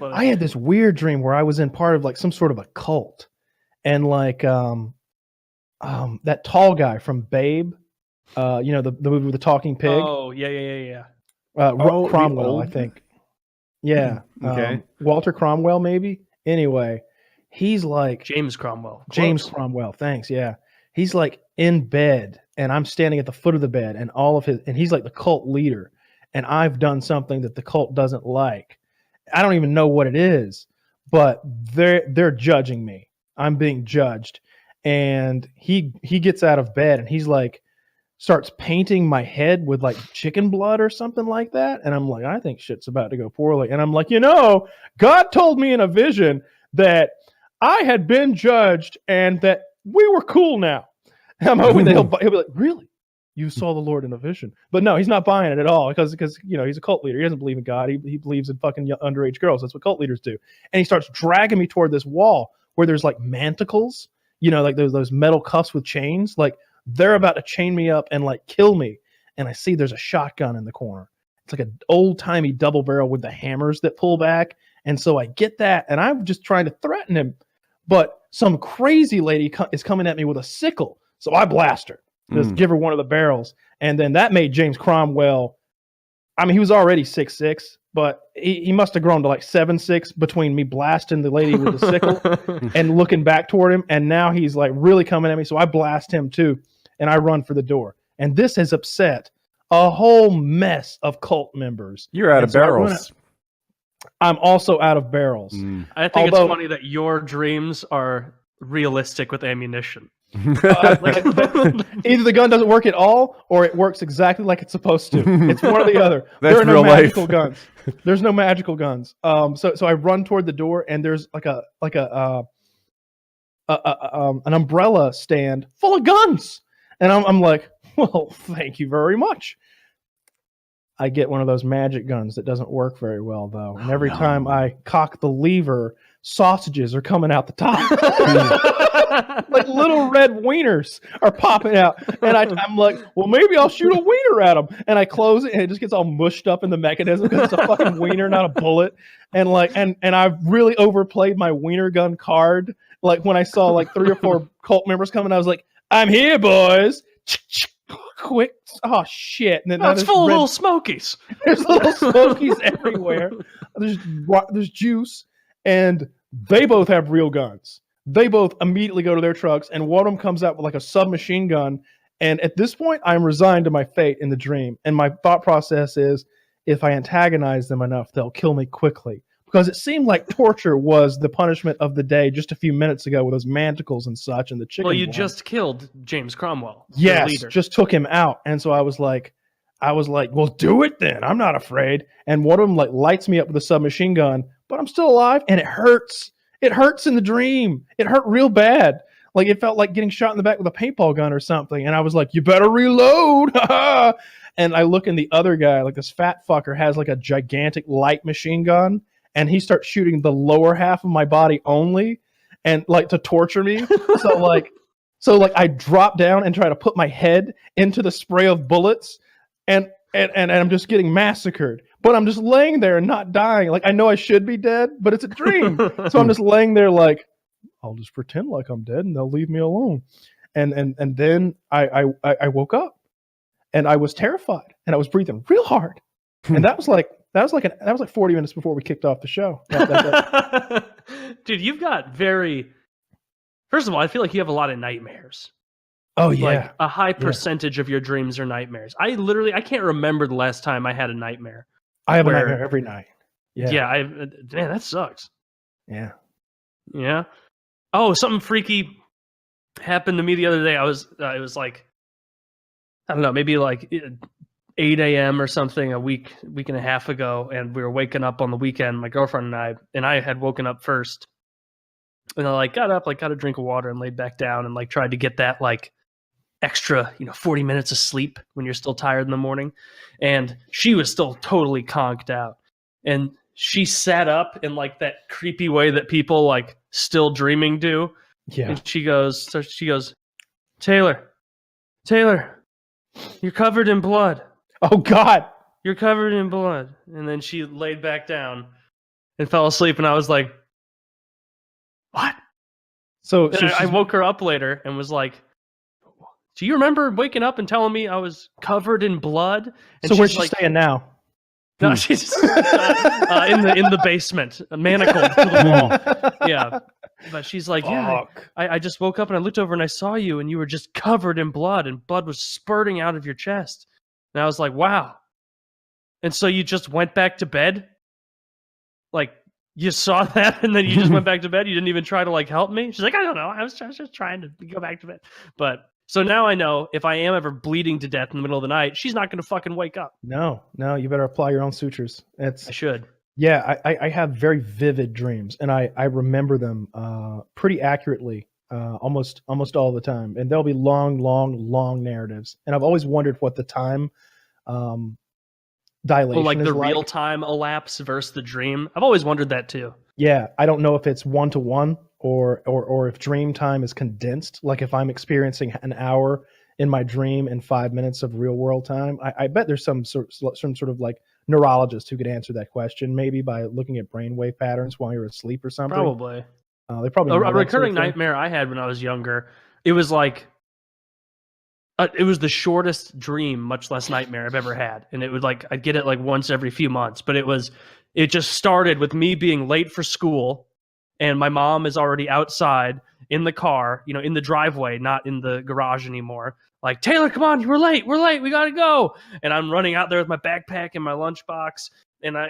I had this weird dream where I was in part of like some sort of a cult, and like that tall guy from Babe, the movie with the talking pig. Oh yeah. Cromwell, I think. Yeah. Okay. Walter Cromwell, maybe. Anyway, he's like James Cromwell. James Close. Cromwell. Thanks. Yeah. He's like in bed, and I'm standing at the foot of the bed, and he's like the cult leader, and I've done something that the cult doesn't like. I don't even know what it is, but they're judging me. I'm being judged, and he gets out of bed, and he's like starts painting my head with like chicken blood or something like that. And I'm like, I think shit's about to go poorly. And I'm like, God told me in a vision that I had been judged and that we were cool now. And I'm hoping that he'll be like, really? You saw the Lord in a vision? But no, he's not buying it at all because he's a cult leader. He doesn't believe in God. He believes in fucking underage girls. That's what cult leaders do. And he starts dragging me toward this wall where there's like manticles, like those metal cuffs with chains. Like, they're about to chain me up and like kill me. And I see there's a shotgun in the corner. It's like an old timey double barrel with the hammers that pull back. And so I get that, and I'm just trying to threaten him. But some crazy lady is coming at me with a sickle. So I blast her, just give her one of the barrels. And then that made James Cromwell, I mean, he was already 6'6", but he must have grown to like 7'6" between me blasting the lady with the sickle and looking back toward him. And now he's like really coming at me. So I blast him too. And I run for the door. And this has upset a whole mess of cult members. You're out of barrels. I'm also out of barrels. I think it's funny that your dreams are realistic with ammunition. Either the gun doesn't work at all, or it works exactly like it's supposed to. It's one or the other. There are no magical guns. There's no magical guns. So I run toward the door, and there's an umbrella stand full of guns, and I'm like, well, thank you very much. I get one of those magic guns that doesn't work very well, though. And every time I cock the lever, sausages are coming out the top. Like little red wieners are popping out. And I'm like, well, maybe I'll shoot a wiener at them. And I close it, and it just gets all mushed up in the mechanism because it's a fucking wiener, not a bullet. And I've really overplayed my wiener gun card. Like when I saw like 3 or 4 cult members coming, I was like, I'm here, boys. Quick. Oh, shit. And then it's full of little smokies. There's little smokies everywhere. There's juice. And they both have real guns. They both immediately go to their trucks, and one of them comes out with like a submachine gun. And at this point, I'm resigned to my fate in the dream. And my thought process is, if I antagonize them enough, they'll kill me quickly. Because it seemed like torture was the punishment of the day just a few minutes ago with those manticles and such and the chicken. Well, you blood. Just killed James Cromwell. Yes, just took him out. And so I was like, well, do it then. I'm not afraid. And one of them like lights me up with a submachine gun, but I'm still alive, and it hurts. It hurts in the dream. It hurt real bad. Like it felt like getting shot in the back with a paintball gun or something. And I was like, you better reload. And I look, and the other guy, like this fat fucker, has like a gigantic light machine gun. And he starts shooting the lower half of my body only, and like to torture me. So I drop down and try to put my head into the spray of bullets, and I'm just getting massacred. But I'm just laying there and not dying. Like I know I should be dead, but it's a dream. So I'm just laying there like, I'll just pretend like I'm dead, and they'll leave me alone. And then I woke up, and I was terrified, and I was breathing real hard, and that was like 40 minutes before we kicked off the show. Dude, you've got first of all, I feel like you have a lot of nightmares. Oh, yeah. Like a high percentage of your dreams are nightmares. I can't remember the last time I had a nightmare. I have a nightmare every night. Yeah. Yeah. Man, that sucks. Yeah. Yeah. Oh, something freaky happened to me the other day. It was like, I don't know, maybe like 8 a.m. or something a week and a half ago, and we were waking up on the weekend, my girlfriend and I had woken up first, and I like got up, like got a drink of water and laid back down, and like tried to get that like extra 40 minutes of sleep when you're still tired in the morning. And she was still totally conked out, and she sat up in like that creepy way that people like still dreaming do. Yeah. And she goes, Taylor, you're covered in blood. Oh, God. You're covered in blood. And then she laid back down, and fell asleep. And I was like, what? So And I woke her up later and was like, do you remember waking up and telling me I was covered in blood? And so where's she like, staying now? No, she's in the basement, manacled to the wall. Yeah, but she's like, yeah, I just woke up and I looked over and I saw you and you were just covered in blood and blood was spurting out of your chest. And I was like, wow. And so you just went back to bed? Like, you saw that and then you just went back to bed? You didn't even try to like help me? She's like, I don't know. I was just trying to go back to bed. But so now I know if I am ever bleeding to death in the middle of the night, she's not going to fucking wake up. No, you better apply your own sutures. I should. Yeah, I have very vivid dreams, and I remember them pretty accurately almost all the time. And there'll be long narratives. And I've always wondered what the time dilation like is the real time elapse versus the dream. I've always wondered that too. Yeah, I don't know if it's 1-to-1 or if dream time is condensed. Like if I'm experiencing an hour in my dream and 5 minutes of real world time. I bet there's some sort of like neurologist who could answer that question, maybe by looking at brainwave patterns while you're asleep or something. Probably. They probably a recurring nightmare I had when I was younger. It was like it was the shortest dream, much less nightmare I've ever had, and it would like I'd get it like once every few months. But it just started with me being late for school, and my mom is already outside in the car, in the driveway, not in the garage anymore. Like, Taylor, come on, we're late, we gotta go. And I'm running out there with my backpack and my lunchbox, and I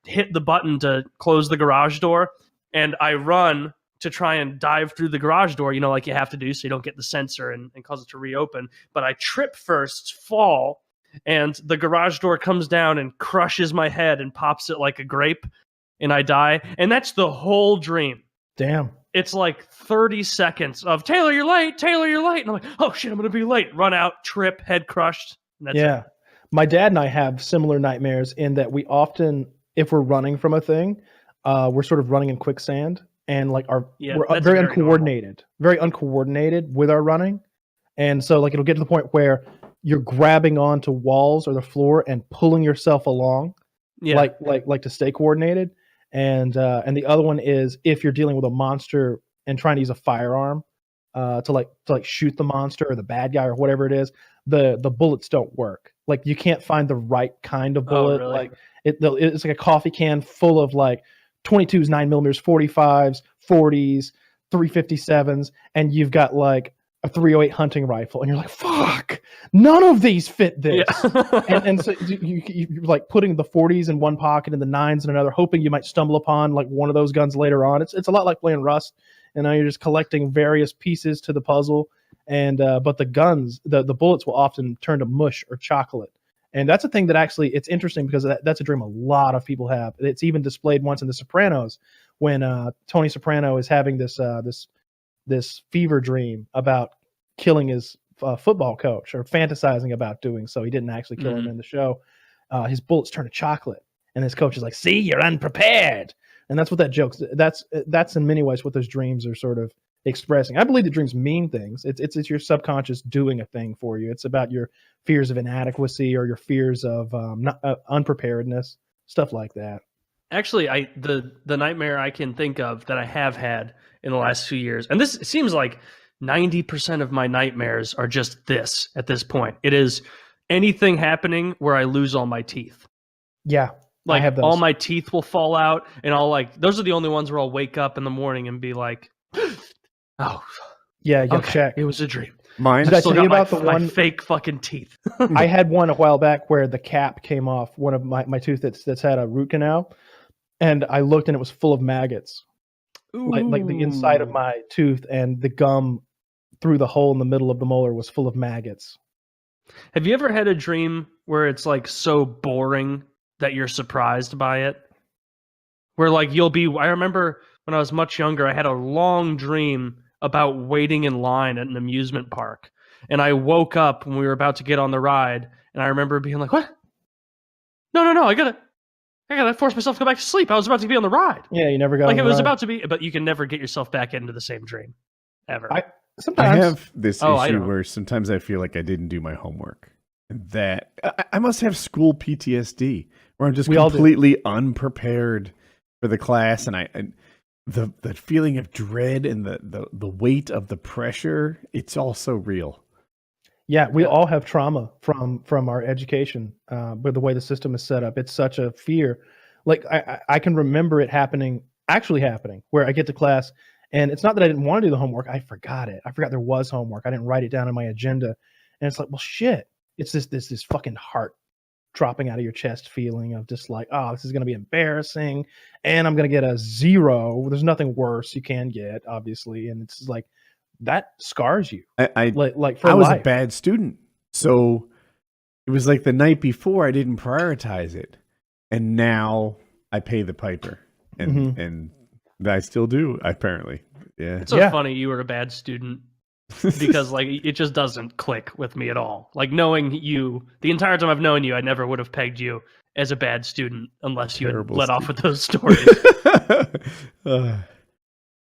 hit the button to close the garage door, and I run to try and dive through the garage door, like you have to do so you don't get the sensor and cause it to reopen. But I trip first, fall, and the garage door comes down and crushes my head and pops it like a grape, and I die. And that's the whole dream. Damn. It's like 30 seconds of Taylor, you're late. And I'm like, oh shit, I'm going to be late. Run out, trip, head crushed. And that's it. My dad and I have similar nightmares in that we often, if we're running from a thing, we're sort of running in quicksand and like we're very uncoordinated with our running. And so like it'll get to the point where you're grabbing onto walls or the floor and pulling yourself along, like to stay coordinated. And the other one is if you're dealing with a monster and trying to use a firearm to shoot the monster or the bad guy or whatever it is, the bullets don't work. Like you can't find the right kind of bullet. Oh, really? Like it's like a coffee can full of like 22s, 9mm, 45s, 40s, 357s, and you've got like a 308 hunting rifle, and you're like, fuck, none of these fit this. Yeah. and so you're like putting the 40s in one pocket and the 9s in another, hoping you might stumble upon like one of those guns later on. It's a lot like playing Rust, and now you're just collecting various pieces to the puzzle. And but the guns, the bullets will often turn to mush or chocolate. And that's a thing that actually, it's interesting because that's a dream a lot of people have. It's even displayed once in The Sopranos when Tony Soprano is having this fever dream about killing his football coach, or fantasizing about doing so. He didn't actually kill him in the show. His bullets turn to chocolate, and his coach is like, "See, you're unprepared." And that's what that joke's. That's in many ways what those dreams are sort of expressing. I believe that dreams mean things. It's your subconscious doing a thing for you. It's about your fears of inadequacy or your fears of unpreparedness, stuff like that. Actually, the nightmare I can think of that I have had in the last few years, and this seems like 90% of my nightmares are just this at this point. It is anything happening where I lose all my teeth. Yeah. Like I have those. All my teeth will fall out, and those are the only ones where I'll wake up in the morning and be like, oh. Yeah, you check. It was a dream. Mine. Did I tell you about the one fake fucking teeth? I had one a while back where the cap came off one of my tooth that's had a root canal, and I looked and it was full of maggots. Like the inside of my tooth, and the gum through the hole in the middle of the molar was full of maggots. Have you ever had a dream where it's like so boring that you're surprised by it? Where like I remember when I was much younger, I had a long dream about waiting in line at an amusement park. And I woke up when we were about to get on the ride, and I remember being like, what? No, I gotta force myself to go back to sleep. I was about to be on the ride. Yeah, you never got like on it the was ride. about to be, but you can never get yourself back into the same dream. Ever. I have this issue where sometimes I feel like I didn't do my homework. That I must have school PTSD, where I'm just completely unprepared for the class, and the feeling of dread and the weight of the pressure, it's all so real. Yeah, we all have trauma from our education, but the way the system is set up, it's such a fear. Like I can remember it actually happening, where I get to class, and it's not that I didn't want to do the homework. I forgot it. I forgot there was homework. I didn't write it down in my agenda, and it's like, well, shit. It's this fucking heart dropping out of your chest feeling of just like, oh, this is going to be embarrassing, and I'm going to get a 0. There's nothing worse you can get, obviously, and it's like that scars you. I for was life. a bad student, so it was like the night before I didn't prioritize it, and now I pay the piper, and I still do, apparently. Yeah, it's so funny you were a bad student. Because like it just doesn't click with me at all. Like knowing you, the entire time I've known you, I never would have pegged you as a bad student unless you had let off with those stories.